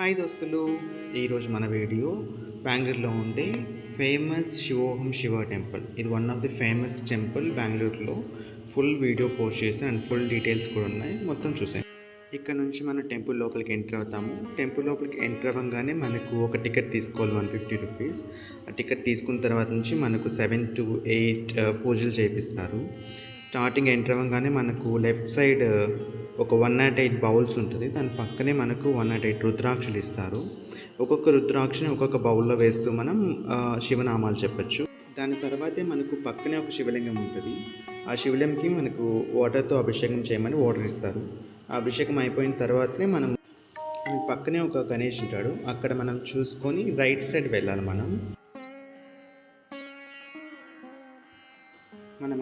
Hi దోస్తులు, ఈరోజు మన వీడియో బెంగళూరులో ఉండే ఫేమస్ శివోహం శివ టెంపుల్. ఇది one of the famous temple బెంగళూరులో. ఫుల్ వీడియో పోస్ట్ చేసి అండ్ ఫుల్ డీటెయిల్స్ కూడా ఉన్నాయి, మొత్తం చూసాం. ఇక్కడ నుంచి మనం టెంపుల్ లోపలికి ఎంటర్ అవుతాము. టెంపుల్ లోపలికి ఎంటర్ అవ్వగానే మనకు ఒక టికెట్ తీసుకోవాలి, 150 రూపీస్. ఆ టికెట్ తీసుకున్న తర్వాత నుంచి మనకు 7 to 8 పూజలు చేపిస్తారు. స్టార్టింగ్ ఎంటర్ అవ్వగానే మనకు లెఫ్ట్ సైడ్ ఒక 108 బౌల్స్ ఉంటుంది. దాని పక్కనే మనకు 108 రుద్రాక్షలు ఇస్తారు. ఒక్కొక్క రుద్రాక్షని ఒక్కొక్క బౌల్లో వేస్తూ మనం శివనామాలు చెప్పచ్చు. దాని తర్వాతే మనకు పక్కనే ఒక శివలింగం ఉంటుంది. ఆ శివలింగంకి మనకు వాటర్తో అభిషేకం చేయమని వాటర్ ఇస్తారు. ఆ అభిషేకం అయిపోయిన తర్వాతనే మనం పక్కనే ఒక గణేష్ ఉంటాడు, అక్కడ మనం చూసుకొని రైట్ సైడ్ వెళ్ళాలి. మనం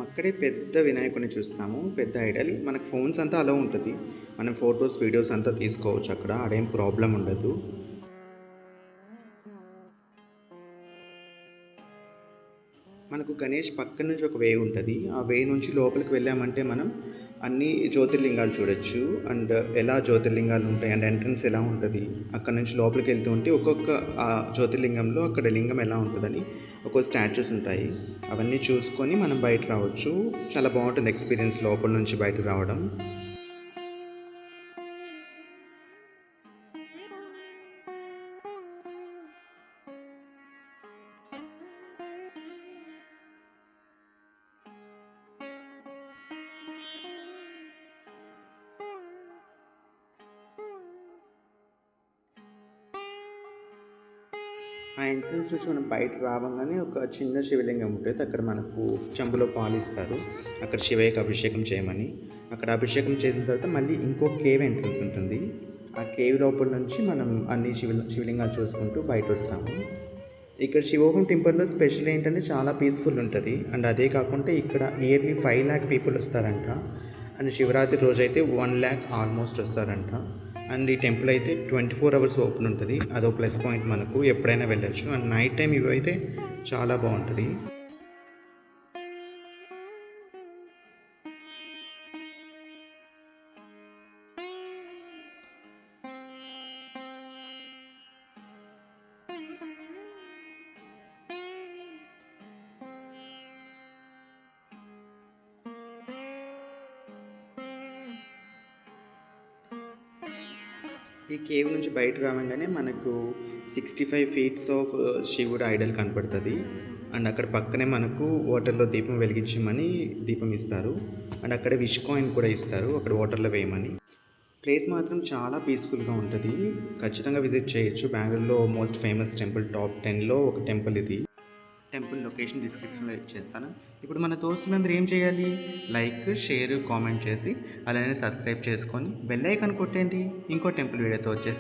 అక్కడే పెద్ద వినాయకుడిని చూస్తాము, పెద్ద ఐడల్. మనకు ఫోన్స్ అంతా అలా ఉంటుంది, మనం ఫొటోస్ వీడియోస్ అంతా తీసుకోవచ్చు అక్కడ, అదేం ప్రాబ్లం ఉండదు. మనకు గణేష్ పక్క నుంచి ఒక వే ఉంటుంది. ఆ వే నుంచి లోపలికి వెళ్ళామంటే మనం అన్ని జ్యోతిర్లింగాలు చూడొచ్చు. అండ్ ఎలా జ్యోతిర్లింగాలు ఉంటాయి అండ్ ఎంట్రన్స్ ఎలా ఉంటుంది, అక్కడ నుంచి లోపలికి వెళ్తూ ఉంటే ఒక్కొక్క జ్యోతిర్లింగంలో అక్కడ లింగం ఎలా ఉంటుందని ఒక్కొక్క స్టాచ్యూస్ ఉంటాయి. అవన్నీ చూసుకొని మనం బయట రావచ్చు. చాలా బాగుంటుంది ఎక్స్పీరియన్స్ లోపల నుంచి బయటకు రావడం. ఆ ఎంట్రన్స్ నుంచి మనం బయట రావగానే ఒక చిన్న శివలింగం ఉంటుంది. అక్కడ మనకు చెంబులో పాలిస్తారు, అక్కడ శివయ్యకి అభిషేకం చేయమని. అక్కడ అభిషేకం చేసిన తర్వాత మళ్ళీ ఇంకో కేవ్ ఎంట్రన్స్ ఉంటుంది. ఆ కేవ్ లోపల నుంచి మనం అన్ని శివలింగాలు చూసుకుంటూ బయట వస్తాము. ఇక్కడ శివోహం టెంపుల్లో స్పెషల్ ఏంటంటే చాలా పీస్ఫుల్ ఉంటుంది. అండ్ అదే కాకుండా ఇక్కడ ఇయర్లీ 5 lakh పీపుల్ వస్తారంట. అండ్ శివరాత్రి రోజు అయితే 1 lakh ఆల్మోస్ట్ వస్తారంట. అండ్ ఈ టెంపుల్ అయితే 24 hours ఓపెన్ ఉంటుంది. అదో ప్లస్ పాయింట్, మనకు ఎప్పుడైనా వెళ్ళచ్చు. అండ్ నైట్ టైం ఇవి అయితే చాలా బాగుంటుంది. ఈ కేవ్ నుంచి బయట రావగానే మనకు 65 feet ఆఫ్ శివుడు ఐడల్ కనపడుతుంది. అండ్ అక్కడ పక్కనే మనకు వాటర్లో దీపం వెలిగించమని దీపం ఇస్తారు. అండ్ అక్కడ విష్ కాయిన్ కూడా ఇస్తారు, అక్కడ వాటర్లో వేయమని. ప్లేస్ మాత్రం చాలా పీస్ఫుల్గా ఉంటుంది, ఖచ్చితంగా విజిట్ చేయొచ్చు. బెంగళూరులో మోస్ట్ ఫేమస్ టెంపుల్ టాప్ 10లో ఒక టెంపుల్ ఇది. టెంపుల్ లొకేషన్ డిస్క్రిప్షన్లో ఇచ్చేస్తాను. ఇప్పుడు మన దోస్తులందరూ ఏం చేయాలి? లైక్, షేర్, కామెంట్ చేసి అలానే సబ్స్క్రైబ్ చేసుకొని బెల్ ఐకాన్ కొట్టండి. ఇంకో టెంపుల్ వీడియోతో వచ్చేస్తాను.